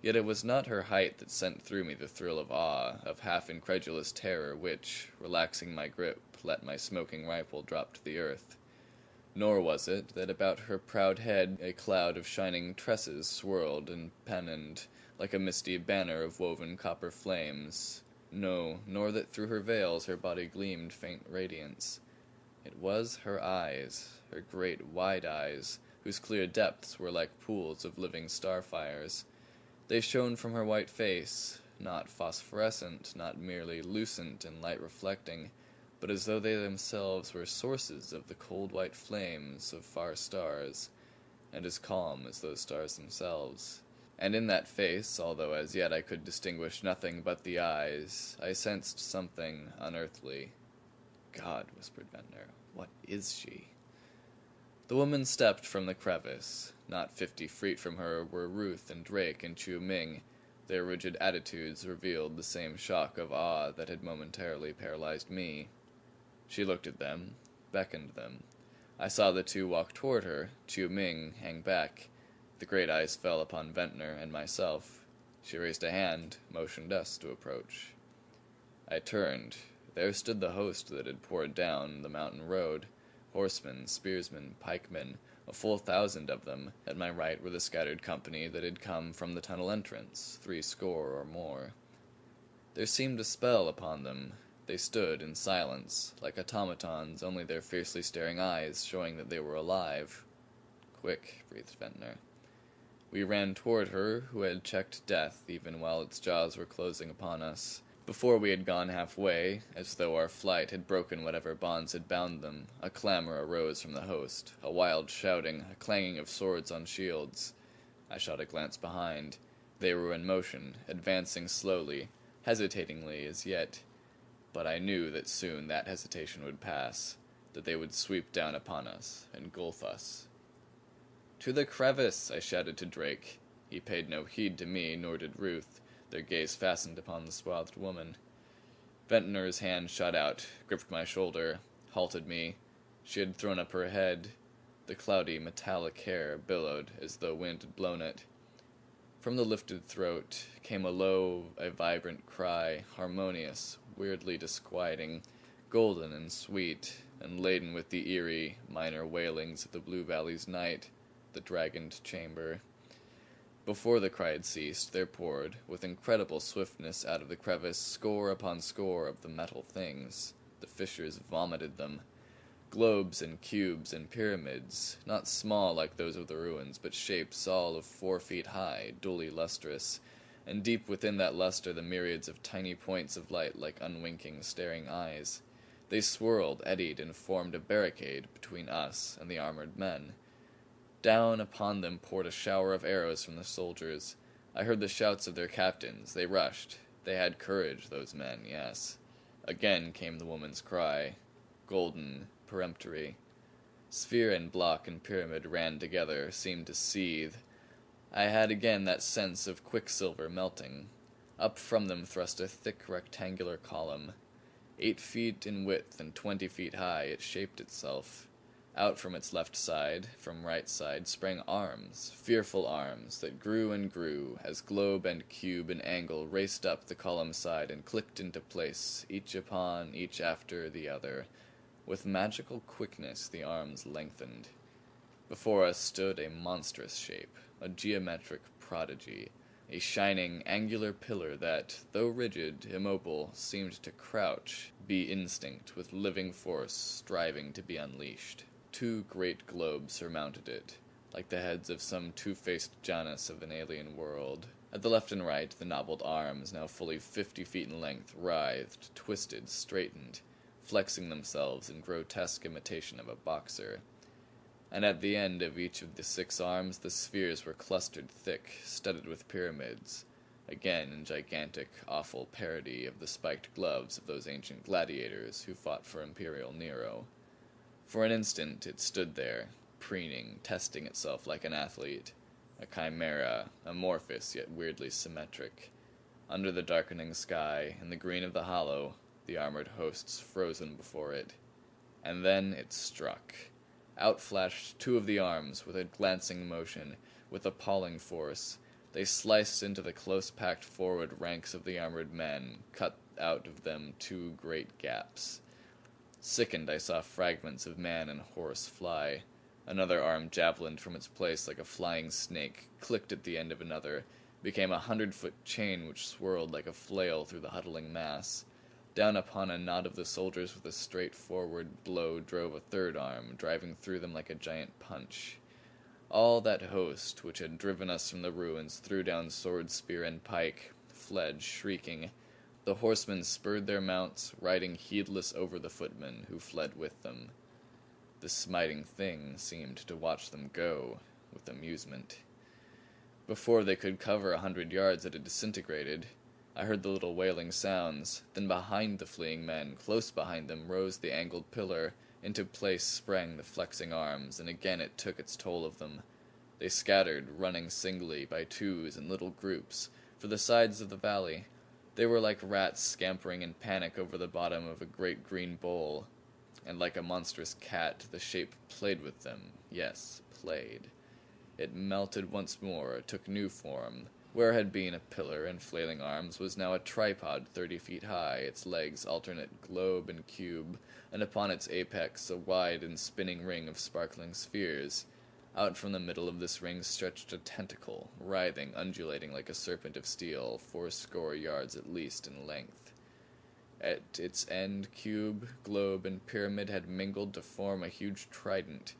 Yet it was not her height that sent through me the thrill of awe, of half-incredulous terror which, relaxing my grip, let my smoking rifle drop to the earth. Nor was it that about her proud head a cloud of shining tresses swirled and pennoned like a misty banner of woven copper flames. No, nor that through her veils her body gleamed faint radiance. It was her eyes, her great wide eyes, whose clear depths were like pools of living starfires. They shone from her white face, not phosphorescent, not merely lucent and light-reflecting, but as though they themselves were sources of the cold white flames of far stars, and as calm as those stars themselves. And in that face, although as yet I could distinguish nothing but the eyes, I sensed something unearthly. "God," whispered Ventnor, "what is she?" The woman stepped from the crevice. Not 50 feet from her were Ruth and Drake and Chiu Ming. Their rigid attitudes revealed the same shock of awe that had momentarily paralyzed me. She looked at them, beckoned them. I saw the two walk toward her, Chiu Ming hang back. The great eyes fell upon Ventnor and myself. She raised a hand, motioned us to approach. I turned. There stood the host that had poured down the mountain road. Horsemen, spearsmen, pikemen, a full 1,000 of them. At my right were the scattered company that had come from the tunnel entrance, 60 or more. There seemed a spell upon them. They stood in silence, like automatons, only their fiercely staring eyes showing that they were alive. "Quick," breathed Ventnor. We ran toward her who had checked death even while its jaws were closing upon us. Before we had gone halfway, as though our flight had broken whatever bonds had bound them, a clamor arose from the host, a wild shouting, a clanging of swords on shields. I shot a glance behind. They were in motion, advancing slowly, hesitatingly as yet. But I knew that soon that hesitation would pass, that they would sweep down upon us, engulf us. "To the crevice!" I shouted to Drake. He paid no heed to me, nor did Ruth. Their gaze fastened upon the swathed woman. Ventnor's hand shot out, gripped my shoulder, halted me. She had thrown up her head. The cloudy, metallic hair billowed as though wind had blown it. From the lifted throat came a low, a vibrant cry, harmonious, weirdly disquieting, golden and sweet, and laden with the eerie, minor wailings of the Blue Valley's night, the dragoned chamber. Before the cry had ceased, there poured, with incredible swiftness out of the crevice, score upon score of the metal things. The fissures vomited them. Globes and cubes and pyramids, not small like those of the ruins, but shapes all of 4 feet high, dully lustrous, and deep within that luster the myriads of tiny points of light like unwinking, staring eyes. They swirled, eddied, and formed a barricade between us and the armored men. Down upon them poured a shower of arrows from the soldiers. I heard the shouts of their captains. They rushed. They had courage, those men, yes. Again came the woman's cry, golden, peremptory. Sphere and block and pyramid ran together, seemed to seethe. I had again that sense of quicksilver melting. Up from them thrust a thick rectangular column. 8 feet in width and 20 feet high it shaped itself. Out from its left side, from right side, sprang arms, fearful arms, that grew and grew, as globe and cube and angle raced up the column side and clicked into place, each upon, each after the other. With magical quickness the arms lengthened. Before us stood a monstrous shape, a geometric prodigy, a shining, angular pillar that, though rigid, immobile, seemed to crouch, be instinct with living force, striving to be unleashed. 2 great globes surmounted it, like the heads of some two-faced Janus of an alien world. At the left and right, the knobbled arms, now fully 50 feet in length, writhed, twisted, straightened, flexing themselves in grotesque imitation of a boxer. And at the end of each of the 6 arms, the spheres were clustered thick, studded with pyramids, again in gigantic, awful parody of the spiked gloves of those ancient gladiators who fought for Imperial Nero. For an instant it stood there, preening, testing itself like an athlete, a chimera, amorphous yet weirdly symmetric. Under the darkening sky, in the green of the hollow, the armored hosts frozen before it. And then it struck. Out flashed 2 of the arms with a glancing motion, with appalling force. They sliced into the close-packed forward ranks of the armored men, cut out of them two great gaps. Sickened, I saw fragments of man and horse fly. Another arm javelined from its place like a flying snake, clicked at the end of another, became 100-foot chain which swirled like a flail through the huddling mass. Down upon a knot of the soldiers with a straightforward blow drove a third arm, driving through them like a giant punch. All that host, which had driven us from the ruins, threw down sword, spear, and pike, fled, shrieking. The horsemen spurred their mounts, riding heedless over the footmen, who fled with them. The smiting thing seemed to watch them go, with amusement. Before they could cover 100 yards it had disintegrated. I heard the little wailing sounds. Then behind the fleeing men, close behind them, rose the angled pillar. Into place sprang the flexing arms, and again it took its toll of them. They scattered, running singly, by twos and little groups, for the sides of the valley. They were like rats scampering in panic over the bottom of a great green bowl. And like a monstrous cat, the shape played with them. Yes, played. It melted once more, took new form. Where had been a pillar and flailing arms was now a tripod 30 feet high, its legs alternate globe and cube, and upon its apex a wide and spinning ring of sparkling spheres. Out from the middle of this ring stretched a tentacle, writhing, undulating like a serpent of steel, 80 yards at least in length. At its end, cube, globe, and pyramid had mingled to form a huge trident.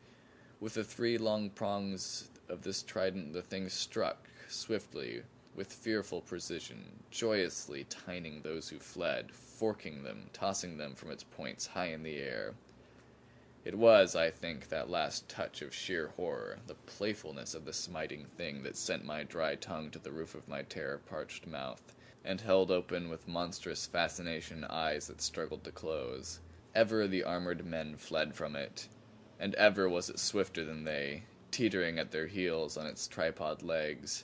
With the 3 long prongs of this trident the thing struck, swiftly, with fearful precision, joyously tining those who fled, forking them, tossing them from its points high in the air. It was, I think, that last touch of sheer horror, the playfulness of the smiting thing, that sent my dry tongue to the roof of my terror-parched mouth, and held open with monstrous fascination eyes that struggled to close. Ever the armored men fled from it, and ever was it swifter than they, teetering at their heels on its tripod legs.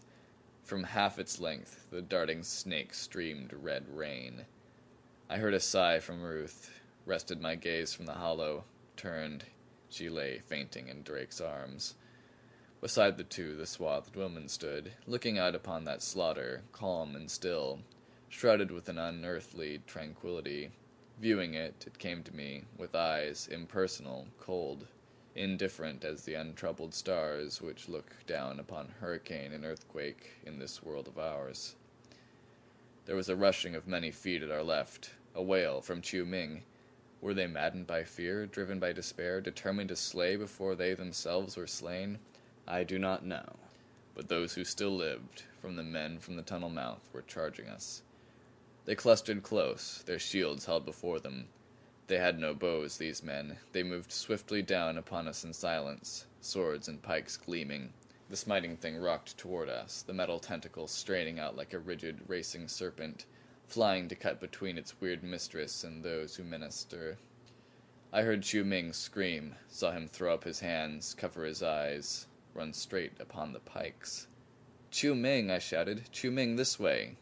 From half its length the darting snake streamed red rain. I heard a sigh from Ruth, rested my gaze from the hollow, turned. She lay fainting in Drake's arms. Beside the two the swathed woman stood, looking out upon that slaughter, calm and still, shrouded with an unearthly tranquillity. Viewing it, it came to me, with eyes impersonal, cold, indifferent as the untroubled stars which look down upon hurricane and earthquake in this world of ours. There was a rushing of many feet at our left, a wail from Chiu Ming. Were they maddened by fear, driven by despair, determined to slay before they themselves were slain? I do not know. But those who still lived, from the men from the tunnel mouth, were charging us. They clustered close, their shields held before them. They had no bows, these men. They moved swiftly down upon us in silence, swords and pikes gleaming. The smiting thing rocked toward us, the metal tentacle straining out like a rigid, racing serpent, flying to cut between its weird mistress and those who menaced her. I heard Chiu Ming scream, saw him throw up his hands, cover his eyes, run straight upon the pikes. "Chiu Ming!" I shouted. "Chiu Ming, this way!"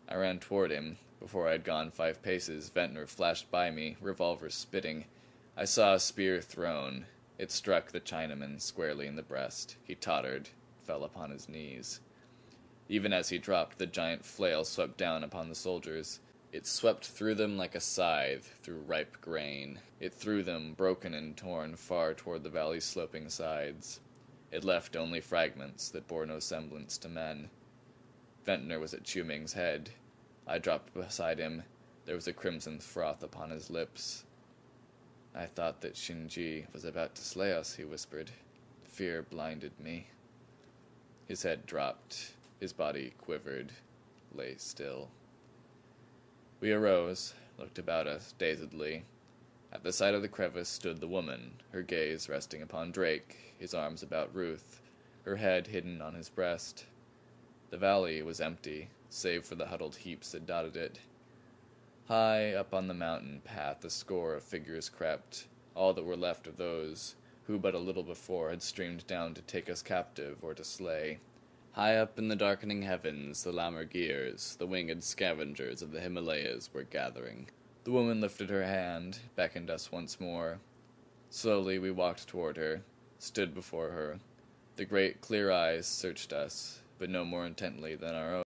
I ran toward him. Before I had gone 5 paces, Ventnor flashed by me, revolver spitting. I saw a spear thrown. It struck the Chinaman squarely in the breast. He tottered, fell upon his knees. Even as he dropped, the giant flail swept down upon the soldiers. It swept through them like a scythe through ripe grain. It threw them, broken and torn, far toward the valley's sloping sides. It left only fragments that bore no semblance to men. Ventnor was at Chiu Ming's head. I dropped beside him. There was a crimson froth upon his lips. "I thought that Shinji was about to slay us," he whispered. "Fear blinded me." His head dropped. His body quivered, lay still. We arose, looked about us dazedly. At the side of the crevice stood the woman, her gaze resting upon Drake, his arms about Ruth, her head hidden on his breast. The valley was empty, save for the huddled heaps that dotted it. High up on the mountain path a score of figures crept, all that were left of those who but a little before had streamed down to take us captive or to slay. High up in the darkening heavens the Lammergeiers, the winged scavengers of the Himalayas, were gathering. The woman lifted her hand, beckoned us once more. Slowly we walked toward her, stood before her. The great clear eyes searched us. but no more intently than our